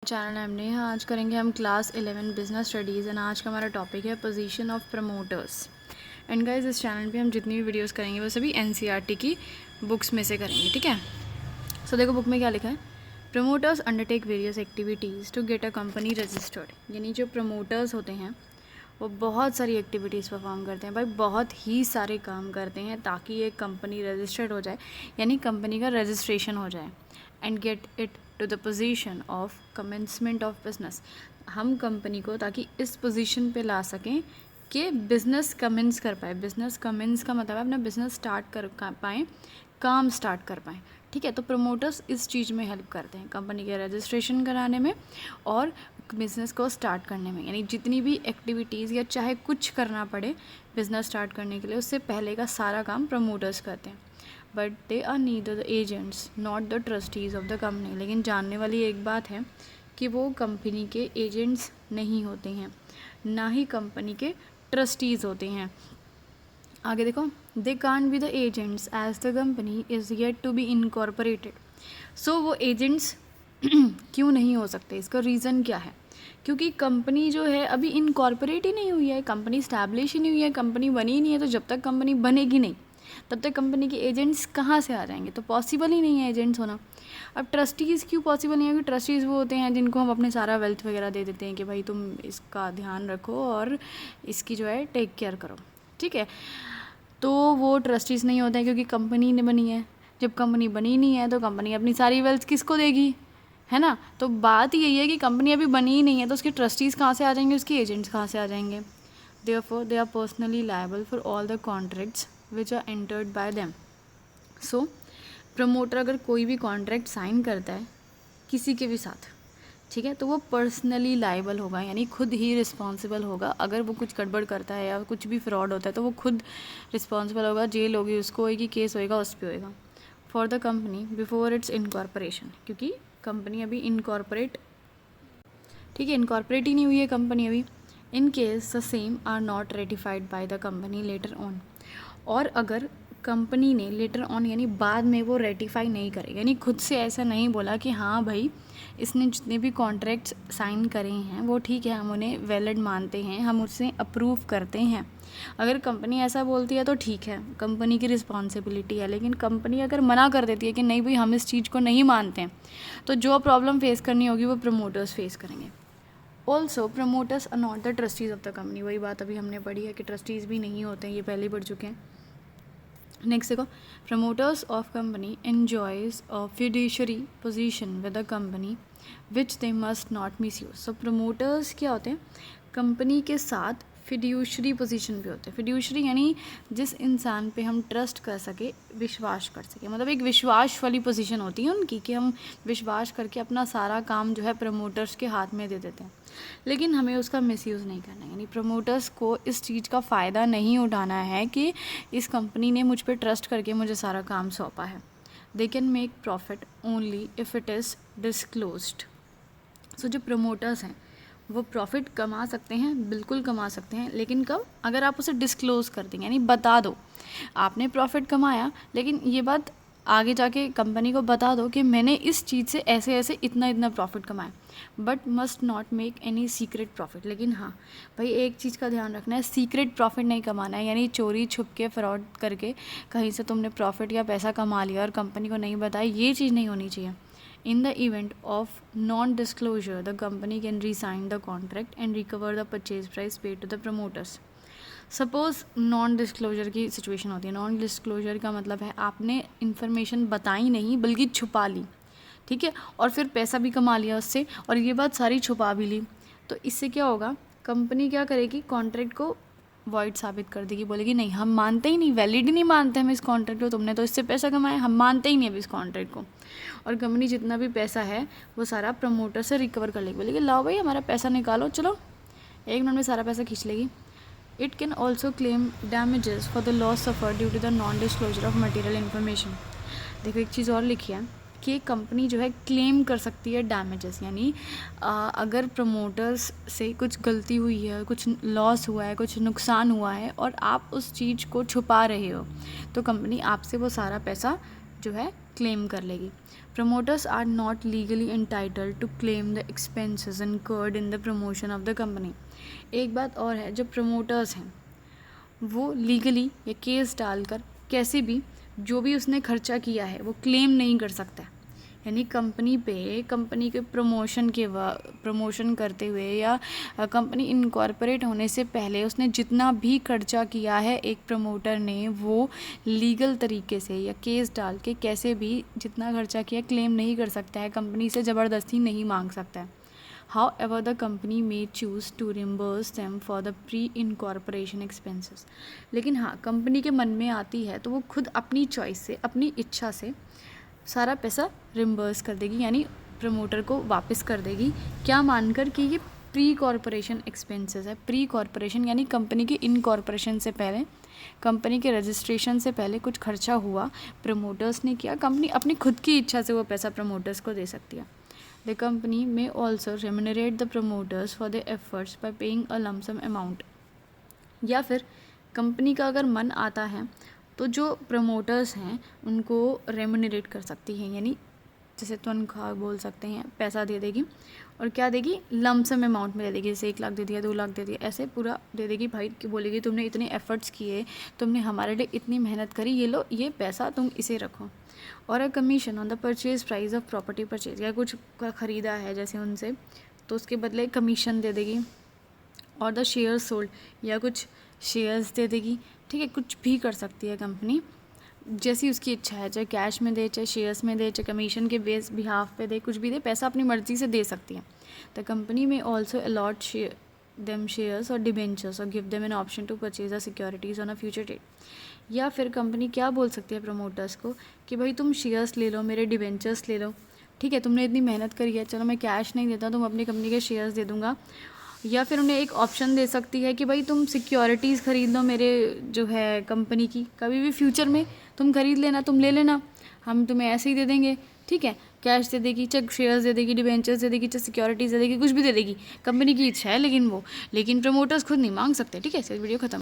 Channel हमने आज करेंगे हम क्लास 11 बिजनेस स्टडीज़ एंड आज का हमारा टॉपिक है position of promoters. And guys इस चैनल पे हम जितनी भी वीडियोस करेंगे वो सभी एनसीईआरटी की बुक्स में से करेंगे, ठीक है। सो देखो बुक में क्या लिखा है, promoters undertake various activities to get a company registered. यानी जो प्रमोटर्स होते हैं वो बहुत सारी एक्टिविटीज़ परफॉर्म करते हैं भाई, बहुत ही सारे काम करते हैं ताकि एक कंपनी रजिस्टर्ड हो जाए, यानी कंपनी का रजिस्ट्रेशन हो जाए and get it to the position of commencement of business. हम कंपनी को ताकि इस पोजीशन पे ला सकें कि बिज़नेस कमेंस कर पाए। बिज़नेस कमेंस का मतलब है अपना बिज़नेस स्टार्ट कर पाएँ, काम स्टार्ट कर पाएँ, ठीक है। तो प्रमोटर्स इस चीज़ में हेल्प करते हैं, कंपनी के रजिस्ट्रेशन कराने में और बिज़नेस को स्टार्ट करने में। यानी जितनी भी एक्टिविटीज़ या चाहे कुछ करना पड़े बिज़नेस स्टार्ट करने के लिए, उससे पहले का सारा काम प्रमोटर्स करते हैं। But they are neither the agents not the trustees of the company. लेकिन जानने वाली एक बात है कि वो कंपनी के एजेंट्स नहीं होते हैं, ना ही कंपनी के ट्रस्टीज़ होते हैं। आगे देखो, they can't be the agents as the company is yet to be incorporated. So वो एजेंट्स क्यों नहीं हो सकते, इसका रीज़न क्या है? क्योंकि कंपनी जो है अभी इनकॉर्पोरेट ही नहीं हुई है, कंपनी स्टैब्लिश ही नहीं हुई है, कंपनी बनी ही नहीं है। तो जब तक कंपनी बनेगी नहीं तब तक कंपनी के एजेंट्स कहाँ से आ जाएंगे? तो पॉसिबल ही नहीं है एजेंट्स होना। अब ट्रस्टीज़ क्यों पॉसिबल नहीं है? क्योंकि ट्रस्टीज़ वो होते हैं जिनको हम अपने सारा वेल्थ वगैरह दे देते हैं कि भाई तुम इसका ध्यान रखो और इसकी जो है टेक केयर करो, ठीक है। तो वो ट्रस्टीज़ नहीं होते हैं क्योंकि कंपनी ने बनी है। जब कंपनी बनी नहीं है तो कंपनी अपनी सारी वेल्थ किसको देगी, है ना। तो बात यही है कि कंपनी अभी बनी ही नहीं है तो उसके ट्रस्टीज़ कहाँ से आ जाएंगे, उसके एजेंट्स कहाँ से आ जाएंगे। Therefore they are personally liable for all the contracts which are entered by them. So promoter अगर कोई भी कॉन्ट्रैक्ट साइन करता है किसी के भी साथ, ठीक है, तो वो पर्सनली लायबल होगा, यानी खुद ही रिस्पॉन्सिबल होगा। अगर वो कुछ गड़बड़ करता है या कुछ भी फ्रॉड होता है तो वो खुद रिस्पॉन्सिबल होगा, जेल होगी, उसको होगी, केस होएगा, उस पर होएगा। For the company before its incorporation, क्योंकि कंपनी अभी इनकॉर्पोरेट, ठीक है, इनकॉर्पोरेट ही नहीं हुई है कंपनी अभी। In case the same are not ratified by the company later on. और अगर कंपनी ने लेटर ऑन यानी बाद में वो रेटिफाई नहीं करे, यानी खुद से ऐसा नहीं बोला कि हाँ भाई इसने जितने भी कॉन्ट्रैक्ट्स साइन करे हैं वो ठीक है, हम उन्हें वैलिड मानते हैं, हम उससे अप्रूव करते हैं। अगर कंपनी ऐसा बोलती है तो ठीक है, कंपनी की रिस्पॉन्सिबिलिटी है। लेकिन कंपनी अगर मना कर देती है कि नहीं भाई हम इस चीज़ को नहीं मानते हैं, तो जो प्रॉब्लम फेस करनी होगी वो प्रमोटर्स फेस करेंगे। Also promoters are not the trustees of the company. वही बात अभी हमने पढ़ी है कि ट्रस्टीज़ भी नहीं होते हैं, ये पहले ही पढ़ चुके हैं। नेक्स्ट देखो, promoters of company enjoys a fiduciary position with the company which they must not miss use. So promoters क्या होते हैं? कंपनी के साथ फिड्यूशरी पोजीशन पे होते हैं। फिड्यूशरी यानी जिस इंसान पे हम ट्रस्ट कर सके, विश्वास कर सके, मतलब एक विश्वास वाली पोजीशन होती है उनकी कि हम विश्वास करके अपना सारा काम जो है प्रमोटर्स के हाथ में दे देते हैं। लेकिन हमें उसका मिसयूज़ नहीं करना है, यानी प्रमोटर्स को इस चीज़ का फ़ायदा नहीं उठाना है कि इस कंपनी ने मुझ पर ट्रस्ट करके मुझे सारा काम सौंपा है। They can make profit only if it is disclosed. So जो प्रमोटर्स हैं वो प्रॉफिट कमा सकते हैं, बिल्कुल कमा सकते हैं, लेकिन कब? अगर आप उसे डिस्क्लोज़ कर देंगे, यानी बता दो आपने प्रॉफिट कमाया, लेकिन ये बात आगे जाके कंपनी को बता दो कि मैंने इस चीज़ से ऐसे ऐसे इतना इतना प्रॉफिट कमाया। But must not make any secret profit. लेकिन हाँ भाई एक चीज़ का ध्यान रखना है, सीक्रेट प्रॉफिट नहीं कमाना है, यानी चोरी छुप के फ्रॉड करके कहीं से तुमने प्रॉफिट या पैसा कमा लिया और कंपनी को नहीं बताया, ये चीज़ नहीं होनी चाहिए। In the event of non-disclosure, the company can re-sign the contract and recover the purchase price paid to the promoters. Suppose non disclosure की सिचुएशन होती है। नॉन डिस्क्लोजर का मतलब है आपने इन्फॉर्मेशन बताई नहीं बल्कि छुपा ली, ठीक है, और फिर पैसा भी कमा लिया उससे और ये बात सारी छुपा भी ली। तो इससे क्या होगा, कंपनी क्या करेगी, कॉन्ट्रैक्ट को वॉइड साबित कर देगी, बोलेगी नहीं हम मानते ही नहीं, वैलिड ही नहीं मानते हम इस कॉन्ट्रैक्ट को, तुमने तो इससे पैसा कमाया, हम मानते ही नहीं अब इस कॉन्ट्रैक्ट को। और कंपनी जितना भी पैसा है वो सारा प्रमोटर से रिकवर कर लेगी, बोलेगी लाओ भाई हमारा पैसा निकालो, चलो, एक मिनट में सारा पैसा खींच लेगी। It can also claim damages for the loss suffer due to the non disclosure of material information. देखो एक चीज़ और लिखी है कि कंपनी जो है क्लेम कर सकती है डैमेजेस, यानी अगर प्रमोटर्स से कुछ गलती हुई है, कुछ लॉस हुआ है, कुछ नुकसान हुआ है और आप उस चीज़ को छुपा रहे हो, तो कंपनी आपसे वो सारा पैसा जो है क्लेम कर लेगी। Promoters are not legally entitled to claim the expenses incurred in the promotion of the company. एक बात और है, जो promoters हैं वो लीगली या केस डालकर कैसे भी जो भी उसने खर्चा किया है वो क्लेम नहीं कर सकता है। यानी कंपनी पे, कंपनी के प्रमोशन करते हुए या कंपनी इनकॉर्पोरेट होने से पहले उसने जितना भी खर्चा किया है एक प्रमोटर ने, वो लीगल तरीके से या केस डाल के कैसे भी जितना खर्चा किया क्लेम नहीं कर सकता है, कंपनी से ज़बरदस्ती नहीं मांग सकता है। However, the company may choose to reimburse them for the pre-incorporation expenses. लेकिन हाँ, कंपनी के मन में आती है तो वो खुद अपनी चॉइस से, अपनी इच्छा से सारा पैसा रिम्बर्स कर देगी, यानी प्रमोटर को वापस कर देगी। क्या मानकर कि ये प्री कॉरपोरेशन एक्सपेंसेस है। प्री कॉरपोरेशन यानी कंपनी के इनकॉर्पोरेशन से पहले, कंपनी के रजिस्ट्रेशन से पहले कुछ खर्चा हुआ, प्रमोटर्स ने किया, कंपनी अपनी खुद की इच्छा से वो पैसा प्रमोटर्स को दे सकती है। The company may also remunerate the promoters for their efforts by paying a lump sum amount. या फिर कंपनी का अगर मन आता है तो जो प्रमोटर्स हैं उनको रेमुनरेट कर सकती है, यानी जैसे तनख्वाह बोल सकते हैं, पैसा दे देगी। और क्या देगी? लम्प सम अमाउंट में दे देगी। जैसे 1 लाख दे दिया, 2 लाख दे दिया, ऐसे पूरा दे देगी भाई, कि बोलेगी तुमने इतने एफर्ट्स किए, तुमने हमारे लिए इतनी मेहनत करी, ये लो ये पैसा तुम इसे रखो। और a commission on the purchase price of property purchase, या कुछ ख़रीदा है जैसे उनसे, तो उसके बदले कमीशन दे देगी। और द शेयर सोल्ड, या कुछ शेयर्स दे देगी। ठीक है, कुछ भी कर सकती है कंपनी जैसी उसकी इच्छा है, चाहे कैश में दे, चाहे शेयर्स में दे, चाहे कमीशन के बेस बिहाफ पे दे, कुछ भी दे, पैसा अपनी मर्ज़ी से दे सकती है। The company may also allot them shares और डिबेंचर्स और give them an option to purchase the securities on a future date. या फिर कंपनी क्या बोल सकती है प्रमोटर्स को कि भाई तुम शेयर्स ले लो, मेरे डिबेंचर्स ले लो, ठीक है, तुमने इतनी मेहनत करी है, चलो मैं कैश नहीं देता, तुम अपनी कंपनी के शेयर्स दे दूँगा। या फिर उन्हें एक ऑप्शन दे सकती है कि भाई तुम सिक्योरिटीज़ ख़रीद लो मेरे जो है कंपनी की, कभी भी फ्यूचर में तुम ख़रीद लेना, तुम ले लेना, हम तुम्हें ऐसे ही दे देंगे। ठीक है, कैश दे देगी, चाहे शेयर्स दे देगी, डिबेंचर्स दे देगी, चाहे सिक्योरिटीज़ दे देगी, कुछ भी दे देगी, कंपनी की इच्छा है। लेकिन प्रमोटर्स खुद नहीं मांग सकते। ठीक है, वीडियो ख़त्म।